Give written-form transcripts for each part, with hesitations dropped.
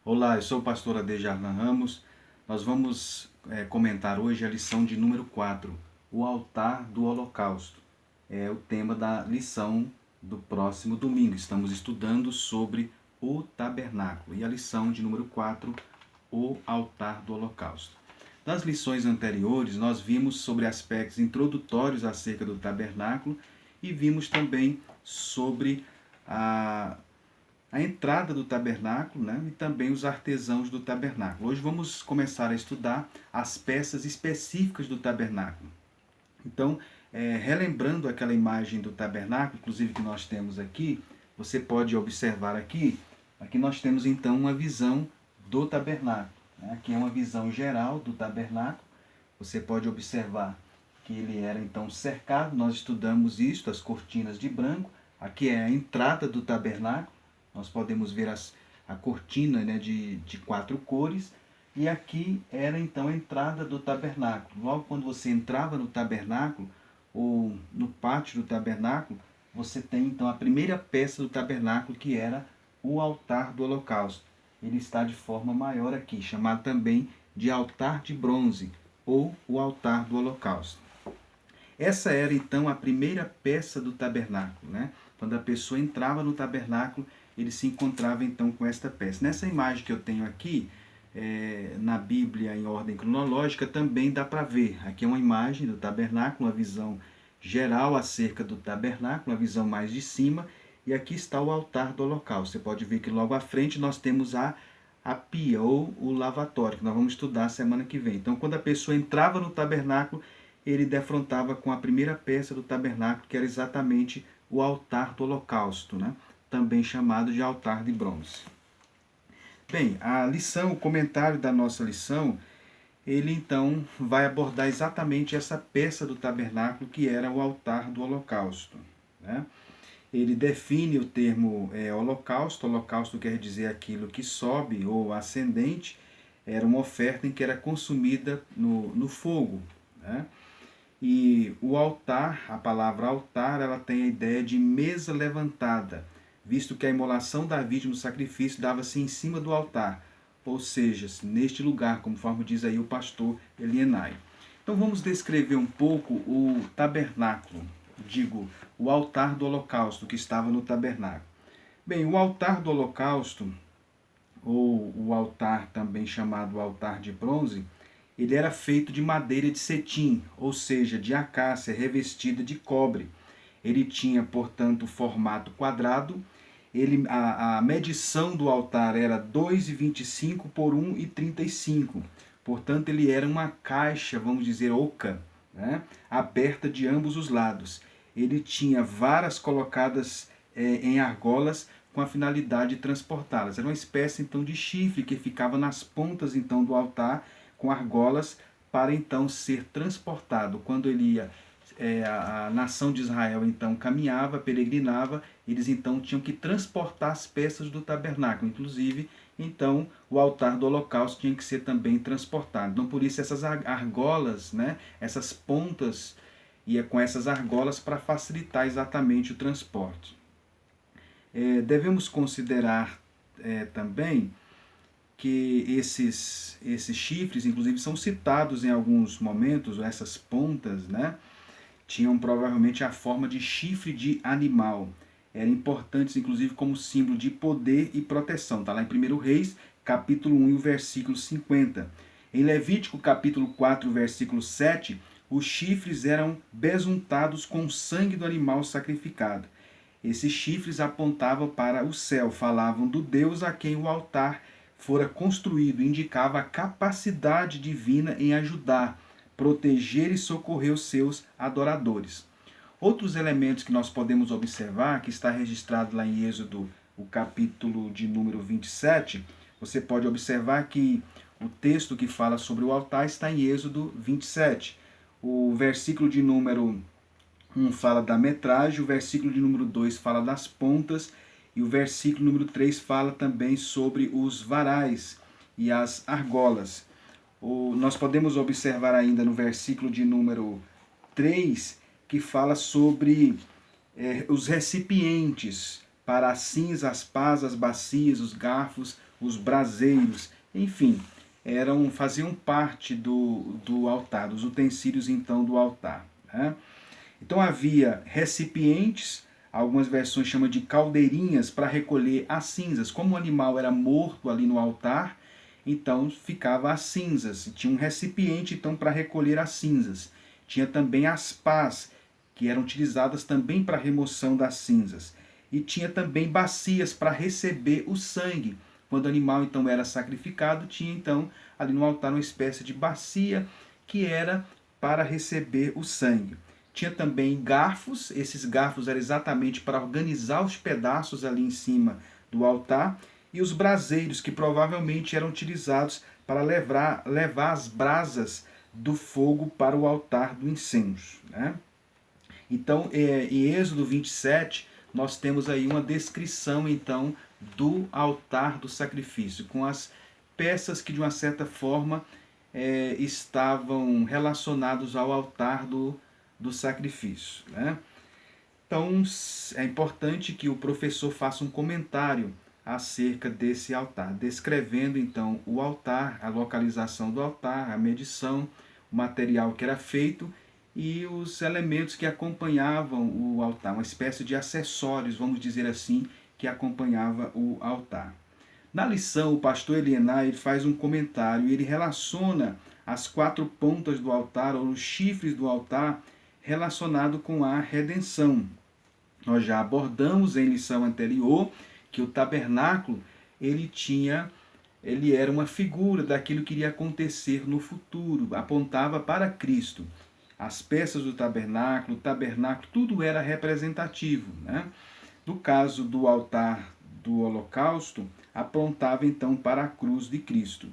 Olá, eu sou o pastor Adejarlan Ramos. Nós vamos comentar hoje a lição de número 4, o altar do holocausto. É o tema da lição do próximo domingo. Estamos estudando sobre o tabernáculo e a lição de número 4, o altar do holocausto. Nas lições anteriores, nós vimos sobre aspectos introdutórios acerca do tabernáculo e vimos também sobre a entrada do tabernáculo, né? E também os artesãos do tabernáculo. Hoje vamos começar a estudar as peças específicas do tabernáculo. Então, relembrando aquela imagem do tabernáculo, inclusive que nós temos aqui, você pode observar aqui nós temos então uma visão do tabernáculo. Né? Aqui é uma visão geral do tabernáculo. Você pode observar que ele era então cercado, nós estudamos isto, as cortinas de branco. Aqui é a entrada do tabernáculo. Nós podemos ver a cortina, né, de 4 cores. E aqui era então a entrada do tabernáculo. Logo quando você entrava no tabernáculo, ou no pátio do tabernáculo, você tem então a primeira peça do tabernáculo, que era o altar do holocausto. Ele está de forma maior aqui, chamado também de altar de bronze, ou o altar do holocausto. Essa era então a primeira peça do tabernáculo, né? Quando a pessoa entrava no tabernáculo, ele se encontrava então com esta peça. Nessa imagem que eu tenho aqui, na Bíblia em ordem cronológica, também dá para ver. Aqui é uma imagem do tabernáculo, uma visão geral acerca do tabernáculo, uma visão mais de cima, e aqui está o altar do holocausto. Você pode ver que logo à frente nós temos a pia, ou o lavatório, que nós vamos estudar semana que vem. Então, quando a pessoa entrava no tabernáculo, ele defrontava com a primeira peça do tabernáculo, que era exatamente o altar do holocausto, né? Também chamado de altar de bronze. Bem, a lição, o comentário da nossa lição, ele então vai abordar exatamente essa peça do tabernáculo, que era o altar do holocausto, né? Ele define o termo holocausto. Holocausto quer dizer aquilo que sobe ou ascendente. Era uma oferta em que era consumida no fogo, né? E o altar, a palavra altar, ela tem a ideia de mesa levantada, visto que a imolação da vítima no sacrifício dava-se em cima do altar, ou seja, neste lugar, conforme diz aí o pastor Elienay. Então vamos descrever um pouco o tabernáculo, o altar do holocausto que estava no tabernáculo. Bem, o altar do holocausto, ou o altar também chamado altar de bronze, ele era feito de madeira de cetim, ou seja, de acácia revestida de cobre. Ele tinha, portanto, formato quadrado. A medição do altar era 2,25 por 1,35. Portanto, ele era uma caixa, vamos dizer, oca, né, aberta de ambos os lados. Ele tinha varas colocadas em argolas com a finalidade de transportá-las. Era uma espécie então de chifre que ficava nas pontas então do altar, com argolas, para então ser transportado. Quando ele ia, a nação de Israel então caminhava, peregrinava, eles então tinham que transportar as peças do tabernáculo. Inclusive, então, o altar do holocausto tinha que ser também transportado. Então, por isso, essas argolas, né, essas pontas, ia com essas argolas para facilitar exatamente o transporte. Devemos considerar também que esses chifres, inclusive, são citados em alguns momentos. Essas pontas, né, tinham provavelmente a forma de chifre de animal. Eram importantes, inclusive, como símbolo de poder e proteção. Está lá em 1 Reis, capítulo 1, versículo 50. Em Levítico, capítulo 4, versículo 7, os chifres eram besuntados com o sangue do animal sacrificado. Esses chifres apontavam para o céu, falavam do Deus a quem o altar fora construído, indicava a capacidade divina em ajudar, proteger e socorrer os seus adoradores. Outros elementos que nós podemos observar, que está registrado lá em Êxodo, o capítulo de número 27, você pode observar que o texto que fala sobre o altar está em Êxodo 27. O versículo de número 1 fala da metragem, o versículo de número 2 fala das pontas, e o versículo número 3 fala também sobre os varais e as argolas. Nós podemos observar ainda no versículo de número 3, que fala sobre os recipientes para as cinzas, as pás, as bacias, os garfos, os braseiros, enfim, faziam parte do altar, dos utensílios então do altar, né? Então havia recipientes, algumas versões chamam de caldeirinhas, para recolher as cinzas. Como o animal era morto ali no altar, então ficava as cinzas. Tinha um recipiente então para recolher as cinzas. Tinha também as pás, que eram utilizadas também para a remoção das cinzas. E tinha também bacias para receber o sangue. Quando o animal então era sacrificado, tinha então ali no altar uma espécie de bacia que era para receber o sangue. Tinha também garfos, esses garfos eram exatamente para organizar os pedaços ali em cima do altar, e os braseiros, que provavelmente eram utilizados para levar as brasas do fogo para o altar do incenso, né? Então, em Êxodo 27, nós temos aí uma descrição, então, do altar do sacrifício, com as peças que, de uma certa forma, estavam relacionados ao altar do sacrifício, né? Então, é importante que o professor faça um comentário acerca desse altar, descrevendo, então, o altar, a localização do altar, a medição, o material que era feito e os elementos que acompanhavam o altar, uma espécie de acessórios, vamos dizer assim, que acompanhava o altar. Na lição, o pastor Elienay ele faz um comentário e ele relaciona as 4 pontas do altar, ou os chifres do altar, relacionado com a redenção. Nós já abordamos em lição anterior que o tabernáculo ele era uma figura daquilo que iria acontecer no futuro, apontava para Cristo. As peças do tabernáculo, o tabernáculo, tudo era representativo, né? No caso do altar do holocausto, apontava então para a cruz de Cristo.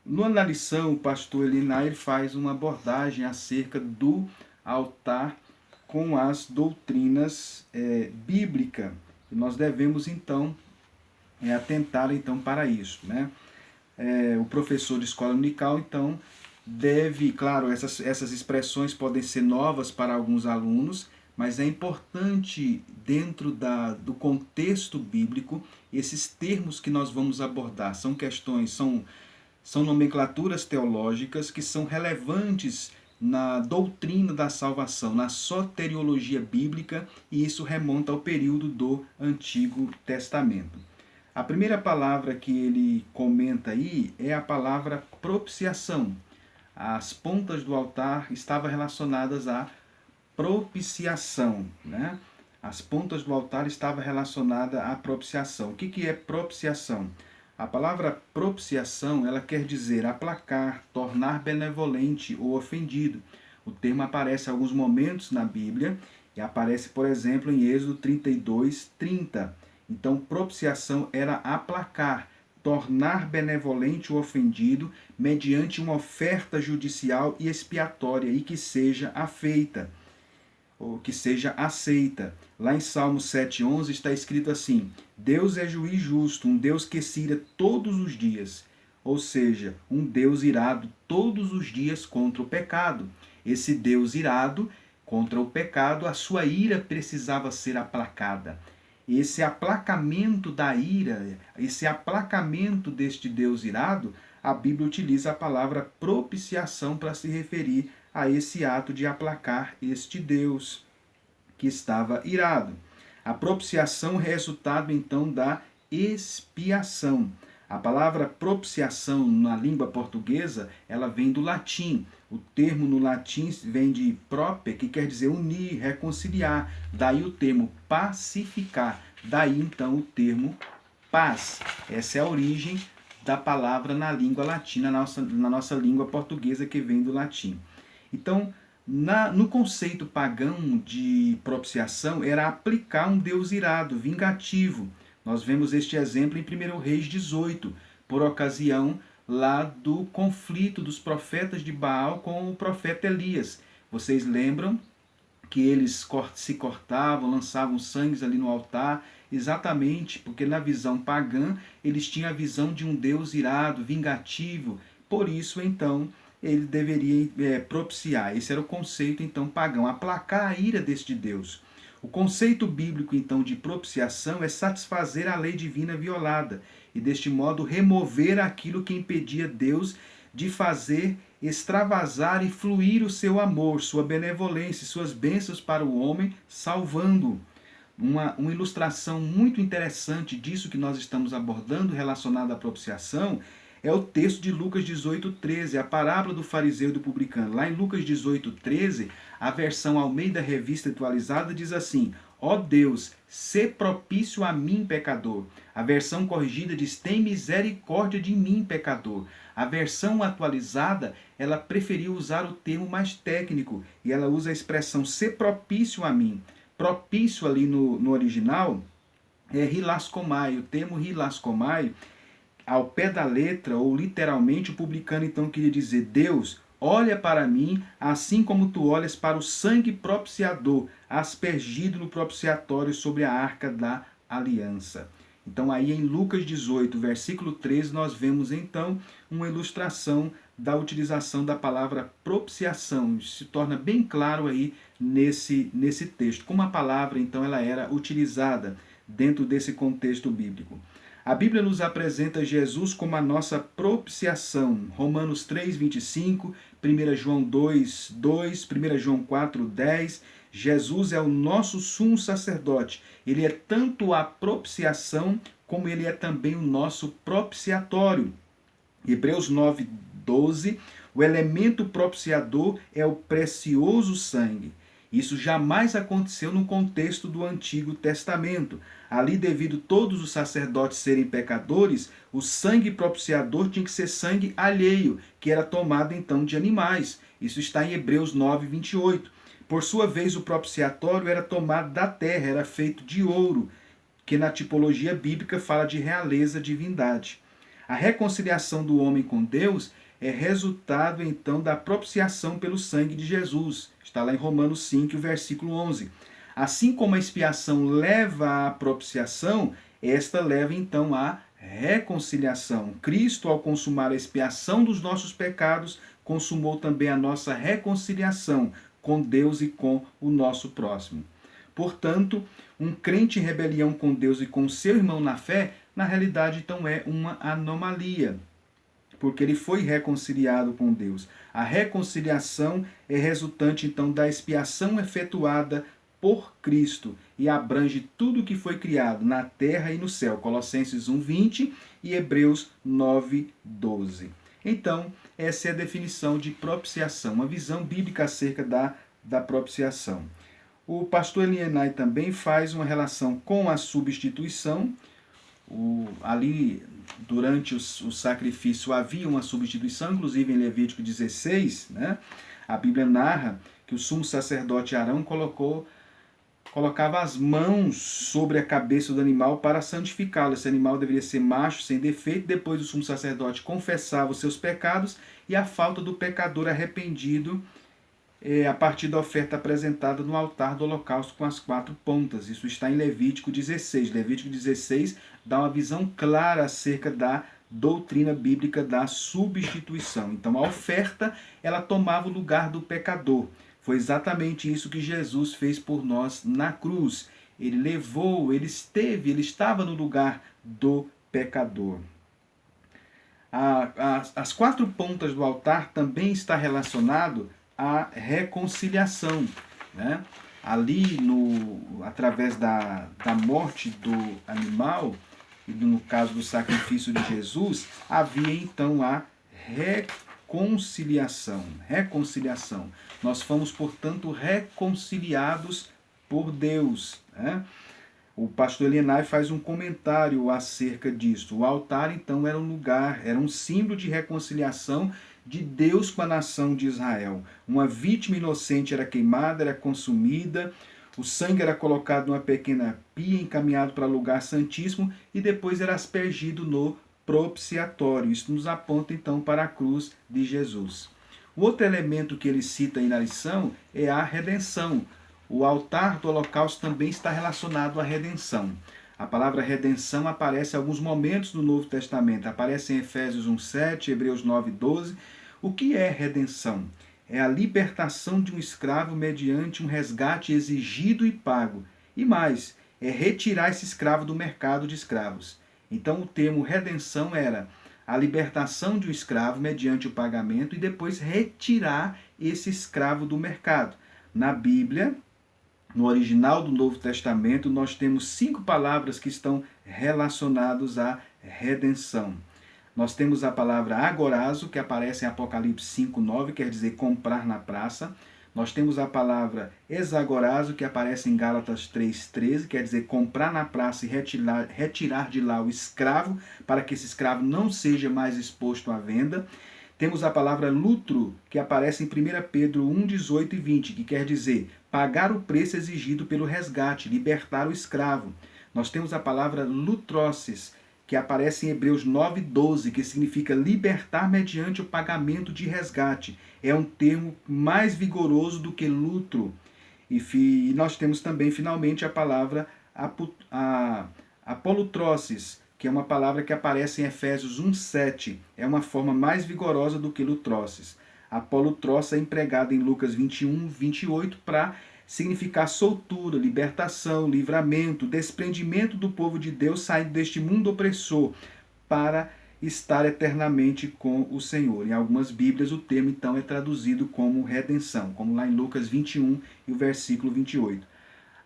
Na lição, o pastor Elienay faz uma abordagem acerca do altar com as doutrinas bíblicas. E nós devemos então atentar então para isso, né? O professor de escola dominical então deve, claro, essas expressões podem ser novas para alguns alunos, mas é importante dentro do contexto bíblico esses termos que nós vamos abordar. São questões, são nomenclaturas teológicas que são relevantes na doutrina da salvação, na soteriologia bíblica, e isso remonta ao período do Antigo Testamento. A primeira palavra que ele comenta aí é a palavra propiciação. As pontas do altar estavam relacionadas à propiciação, né? As pontas do altar estavam relacionadas à propiciação. O que é propiciação? A palavra propiciação, ela quer dizer aplacar, tornar benevolente ou ofendido. O termo aparece em alguns momentos na Bíblia e aparece, por exemplo, em Êxodo 32, 30. Então, propiciação era aplacar, tornar benevolente o ofendido mediante uma oferta judicial e expiatória e que seja afeita, ou que seja aceita. Lá em Salmo 7,11 está escrito assim: Deus é juiz justo, um Deus que se ira todos os dias. Ou seja, um Deus irado todos os dias contra o pecado. Esse Deus irado contra o pecado, a sua ira precisava ser aplacada. Esse aplacamento da ira, esse aplacamento deste Deus irado, a Bíblia utiliza a palavra propiciação para se referir a esse ato de aplacar este Deus que estava irado. A propiciação é resultado então da expiação. A palavra propiciação na língua portuguesa, ela vem do latim. O termo no latim vem de prope, que quer dizer unir, reconciliar. Daí o termo pacificar. Daí então o termo paz. Essa é a origem da palavra na língua latina, na nossa língua portuguesa, que vem do latim. Então, no conceito pagão de propiciação, era aplicar um Deus irado, vingativo. Nós vemos este exemplo em 1 Reis 18, por ocasião lá do conflito dos profetas de Baal com o profeta Elias. Vocês lembram que eles se cortavam, lançavam sangues ali no altar, exatamente porque na visão pagã eles tinham a visão de um Deus irado, vingativo. Por isso, então, ele deveria propiciar. Esse era o conceito, então, pagão, aplacar a ira deste Deus. O conceito bíblico, então, de propiciação é satisfazer a lei divina violada. e deste modo remover aquilo que impedia Deus de fazer extravasar e fluir o seu amor, sua benevolência, suas bênçãos para o homem, salvando-o. Uma ilustração muito interessante disso que nós estamos abordando relacionado à propiciação é o texto de Lucas 18:13, a parábola do fariseu e do publicano. Lá em Lucas 18:13, a versão Almeida Revista Atualizada diz assim: ó Deus, sê propício a mim, pecador. A versão corrigida diz: tem misericórdia de mim, pecador. A versão atualizada, ela preferiu usar o termo mais técnico e ela usa a expressão ser propício a mim. Propício ali no original é hilaskomai. O termo hilaskomai, ao pé da letra, ou literalmente, o publicano então queria dizer: Deus, olha para mim, assim como tu olhas para o sangue propiciador, aspergido no propiciatório sobre a arca da aliança. Então aí em Lucas 18, versículo 13, nós vemos então uma ilustração da utilização da palavra propiciação. Isso se torna bem claro aí nesse texto, como a palavra então ela era utilizada dentro desse contexto bíblico. A Bíblia nos apresenta Jesus como a nossa propiciação. Romanos 3, 25, 1 João 2, 2, 1 João 4, 10. Jesus é o nosso sumo sacerdote. Ele é tanto a propiciação, como ele é também o nosso propiciatório. Hebreus 9, 12. O elemento propiciador é o precioso sangue. Isso jamais aconteceu no contexto do Antigo Testamento. Ali, devido todos os sacerdotes serem pecadores, o sangue propiciador tinha que ser sangue alheio, que era tomado então de animais. Isso está em Hebreus 9, 28. Por sua vez, o propiciatório era tomado da terra, era feito de ouro, que na tipologia bíblica fala de realeza, divindade. A reconciliação do homem com Deus é resultado então da propiciação pelo sangue de Jesus. Está lá em Romanos 5, versículo 11. Assim como a expiação leva à propiciação, esta leva então à reconciliação. Cristo, ao consumar a expiação dos nossos pecados, consumou também a nossa reconciliação com Deus e com o nosso próximo. Portanto, um crente em rebelião com Deus e com seu irmão na fé, na realidade então é uma anomalia, porque ele foi reconciliado com Deus. A reconciliação é resultante então da expiação efetuada por Cristo e abrange tudo o que foi criado na terra e no céu. Colossenses 1:20 e Hebreus 9:12. Então, essa é a definição de propiciação, uma visão bíblica acerca da propiciação. O pastor Elienay também faz uma relação com a substituição. Ali, durante o sacrifício, havia uma substituição, inclusive em Levítico 16, né? A Bíblia narra que o sumo sacerdote Arão colocava as mãos sobre a cabeça do animal para santificá-lo. Esse animal deveria ser macho, sem defeito. Depois o sumo sacerdote confessava os seus pecados e a falta do pecador arrependido a partir da oferta apresentada no altar do holocausto com as 4 pontas. Isso está em Levítico 16. Levítico 16 dá uma visão clara acerca da doutrina bíblica da substituição. Então a oferta, ela tomava o lugar do pecador. Foi exatamente isso que Jesus fez por nós na cruz. Ele levou, ele estava no lugar do pecador. As 4 pontas do altar também está relacionado à reconciliação, né? Ali, através da morte do animal, e no caso do sacrifício de Jesus, havia então a reconciliação. Nós fomos, portanto, reconciliados por Deus, né? O pastor Elienay faz um comentário acerca disso. O altar, então, era um lugar, era um símbolo de reconciliação de Deus com a nação de Israel. Uma vítima inocente era queimada, era consumida, o sangue era colocado numa pequena pia, encaminhado para o lugar santíssimo e depois era aspergido no propiciatório. Isso nos aponta então para a cruz de Jesus. O outro elemento que ele cita aí na lição é a redenção. O altar do holocausto também está relacionado à redenção. A palavra redenção aparece em alguns momentos do Novo Testamento. Aparece em Efésios 1:7, Hebreus 9:12. O que é redenção? É a libertação de um escravo mediante um resgate exigido e pago. E mais, é retirar esse escravo do mercado de escravos. Então o termo redenção era a libertação de um escravo mediante o pagamento e depois retirar esse escravo do mercado. Na Bíblia, no original do Novo Testamento, nós temos 5 palavras que estão relacionadas à redenção. Nós temos a palavra agorazo, que aparece em Apocalipse 5:9, quer dizer comprar na praça. Nós temos a palavra exagorazo, que aparece em Gálatas 3:13, quer dizer comprar na praça e retirar de lá o escravo, para que esse escravo não seja mais exposto à venda. Temos a palavra lutro, que aparece em 1 Pedro 1:18 e 20, que quer dizer pagar o preço exigido pelo resgate, libertar o escravo. Nós temos a palavra lutrosses, que aparece em Hebreus 9:12, que significa libertar mediante o pagamento de resgate. É um termo mais vigoroso do que lutro. E nós temos também, finalmente, a palavra apolutrosses, que é uma palavra que aparece em Efésios 1:7. É uma forma mais vigorosa do que lutrosses. Apolutrossa é empregada em Lucas 21:28 para significar soltura, libertação, livramento, desprendimento do povo de Deus saindo deste mundo opressor para estar eternamente com o Senhor. Em algumas Bíblias o termo então é traduzido como redenção, como lá em Lucas 21 e o versículo 28.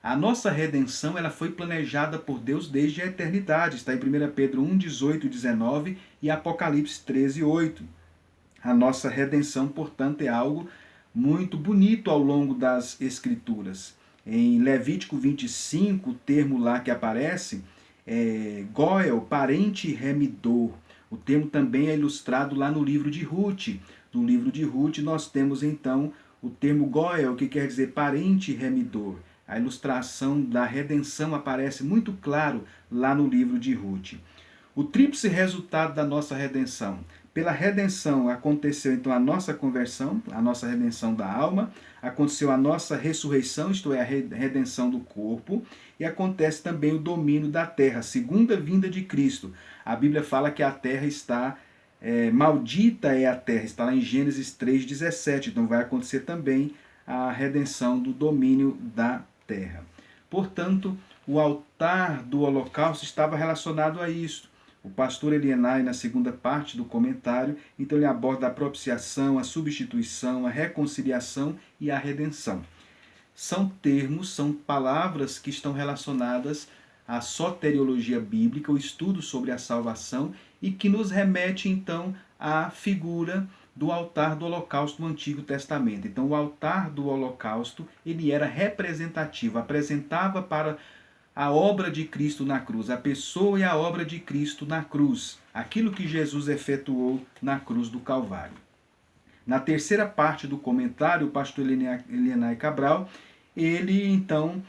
A nossa redenção ela foi planejada por Deus desde a eternidade. Está em 1 Pedro 1:18 e 19 e Apocalipse 13:8. A nossa redenção, portanto, é algo muito bonito ao longo das Escrituras. Em Levítico 25, o termo lá que aparece é Goel, parente remidor. O termo também é ilustrado lá no livro de Ruth. No livro de Ruth nós temos então o termo Goel, que quer dizer parente remidor. A ilustração da redenção aparece muito claro lá no livro de Ruth. O tríplice resultado da nossa redenção. Pela redenção aconteceu então a nossa conversão, a nossa redenção da alma, aconteceu a nossa ressurreição, isto é, a redenção do corpo, e acontece também o domínio da terra, a segunda vinda de Cristo. A Bíblia fala que a terra está, maldita é a terra, está lá em Gênesis 3:17, então vai acontecer também a redenção do domínio da terra. Portanto, o altar do holocausto estava relacionado a isso. O pastor Elienay, na segunda parte do comentário, então ele aborda a propiciação, a substituição, a reconciliação e a redenção. São termos, são palavras que estão relacionadas à soteriologia bíblica, o estudo sobre a salvação, e que nos remete então à figura do altar do holocausto no Antigo Testamento. Então o altar do holocausto, ele era representativo, apresentava para a obra de Cristo na cruz, a pessoa e a obra de Cristo na cruz, aquilo que Jesus efetuou na cruz do Calvário. Na terceira parte do comentário, o pastor Elienay Cabral, ele então,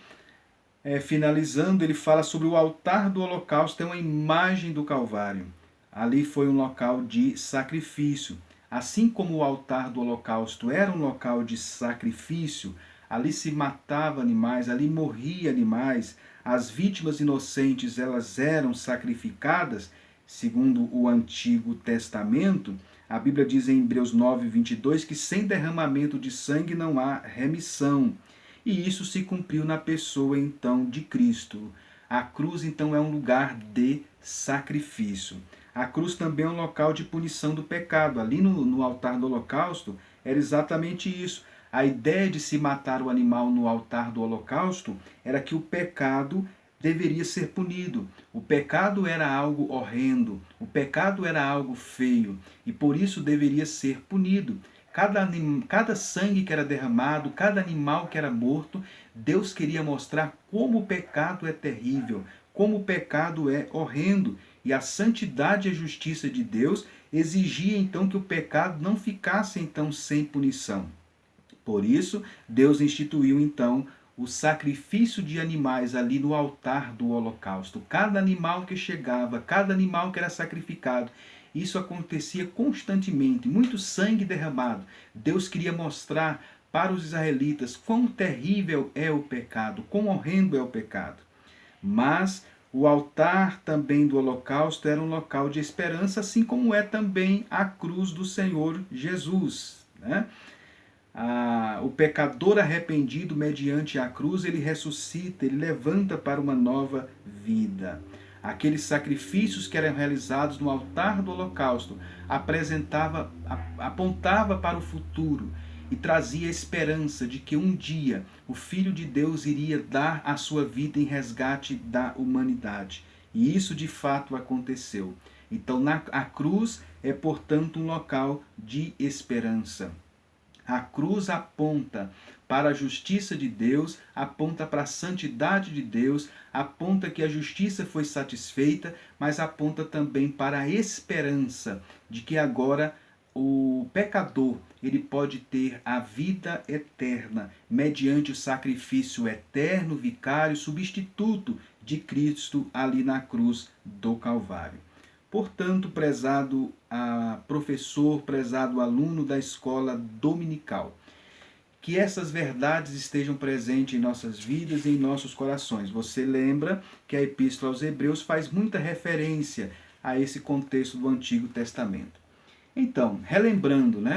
finalizando, ele fala sobre o altar do holocausto, é uma imagem do Calvário. Ali foi um local de sacrifício. Assim como o altar do holocausto era um local de sacrifício, ali se matava animais, ali morria animais, as vítimas inocentes elas eram sacrificadas, segundo o Antigo Testamento. A Bíblia diz em Hebreus 9:22 que sem derramamento de sangue não há remissão. E isso se cumpriu na pessoa então de Cristo. A cruz então é um lugar de sacrifício. A cruz também é um local de punição do pecado. Ali no altar do holocausto era exatamente isso. A ideia de se matar o animal no altar do holocausto era que o pecado deveria ser punido. O pecado era algo horrendo, o pecado era algo feio e por isso deveria ser punido. Cada sangue que era derramado, cada animal que era morto, Deus queria mostrar como o pecado é terrível, como o pecado é horrendo. E a santidade e a justiça de Deus exigia então que o pecado não ficasse então sem punição. Por isso, Deus instituiu então o sacrifício de animais ali no altar do holocausto. Cada animal que chegava, cada animal que era sacrificado, isso acontecia constantemente, muito sangue derramado. Deus queria mostrar para os israelitas quão terrível é o pecado, quão horrendo é o pecado. Mas o altar também do holocausto era um local de esperança, assim como é também a cruz do Senhor Jesus, né? O pecador arrependido mediante a cruz, ele ressuscita, ele levanta para uma nova vida. Aqueles sacrifícios que eram realizados no altar do holocausto apontava para o futuro e trazia a esperança de que um dia o Filho de Deus iria dar a sua vida em resgate da humanidade. E isso de fato aconteceu. Então a cruz é, portanto, um local de esperança. A cruz aponta para a justiça de Deus, aponta para a santidade de Deus, aponta que a justiça foi satisfeita, mas aponta também para a esperança de que agora o pecador ele pode ter a vida eterna mediante o sacrifício eterno, vicário, substituto de Cristo ali na cruz do Calvário. Portanto, prezado professor, prezado aluno da escola dominical, que essas verdades estejam presentes em nossas vidas e em nossos corações. Você lembra que a Epístola aos Hebreus faz muita referência a esse contexto do Antigo Testamento. Então, relembrando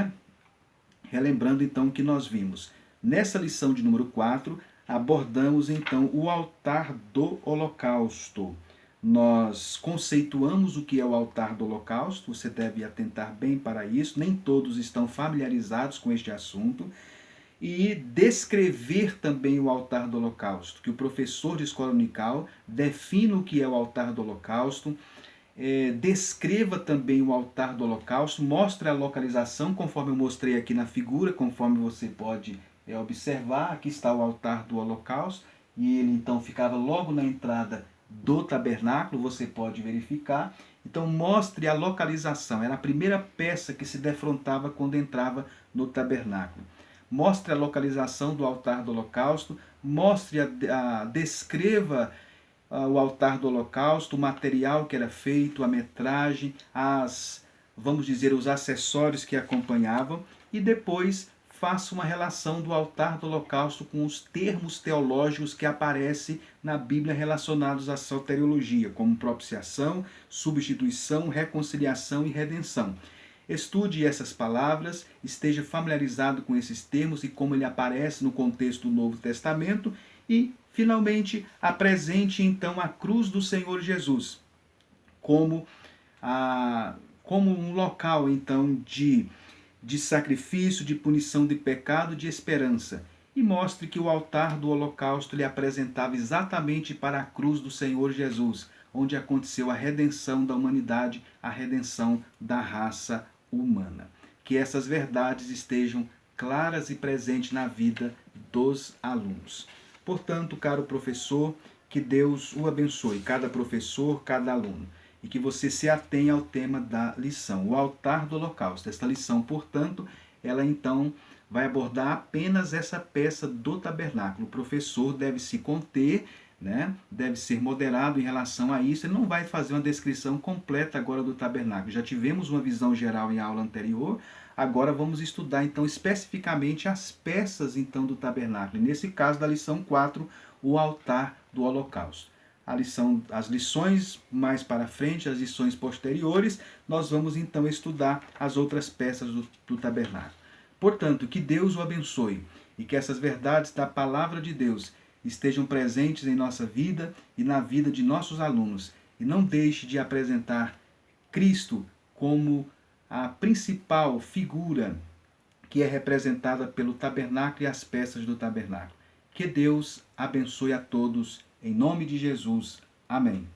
então o que nós vimos. Nessa lição de número 4, abordamos então o altar do holocausto. Nós conceituamos o que é o altar do holocausto, você deve atentar bem para isso, nem todos estão familiarizados com este assunto. E descrever também o altar do holocausto, que o professor de escola dominical defina o que é o altar do holocausto, descreva também o altar do holocausto, mostre a localização, conforme eu mostrei aqui na figura, conforme você pode observar, aqui está o altar do holocausto, e ele então ficava logo na entrada do tabernáculo, você pode verificar. Então mostre a localização, era a primeira peça que se defrontava quando entrava no tabernáculo. Mostre a localização do altar do holocausto, descreva o altar do holocausto, o material que era feito, a metragem, os acessórios que acompanhavam, e depois faça uma relação do altar do holocausto com os termos teológicos que aparecem na Bíblia relacionados à soteriologia, como propiciação, substituição, reconciliação e redenção. Estude essas palavras, esteja familiarizado com esses termos e como ele aparece no contexto do Novo Testamento e, finalmente, apresente então a cruz do Senhor Jesus como um local então de sacrifício, de punição de pecado, de esperança. E mostre que o altar do holocausto lhe apresentava exatamente para a cruz do Senhor Jesus, onde aconteceu a redenção da humanidade, a redenção da raça humana. Que essas verdades estejam claras e presentes na vida dos alunos. Portanto, caro professor, que Deus o abençoe, cada professor, cada aluno, e que você se atenha ao tema da lição, o altar do holocausto. Esta lição, portanto, ela então vai abordar apenas essa peça do tabernáculo. O professor deve se conter, deve ser moderado em relação a isso. Ele não vai fazer uma descrição completa agora do tabernáculo. Já tivemos uma visão geral em aula anterior, agora vamos estudar então especificamente as peças então do tabernáculo. E nesse caso da lição 4, o altar do holocausto. As lições mais para frente, as lições posteriores, nós vamos então estudar as outras peças do tabernáculo. Portanto, que Deus o abençoe e que essas verdades da palavra de Deus estejam presentes em nossa vida e na vida de nossos alunos. E não deixe de apresentar Cristo como a principal figura que é representada pelo tabernáculo e as peças do tabernáculo. Que Deus abençoe a todos, em nome de Jesus. Amém.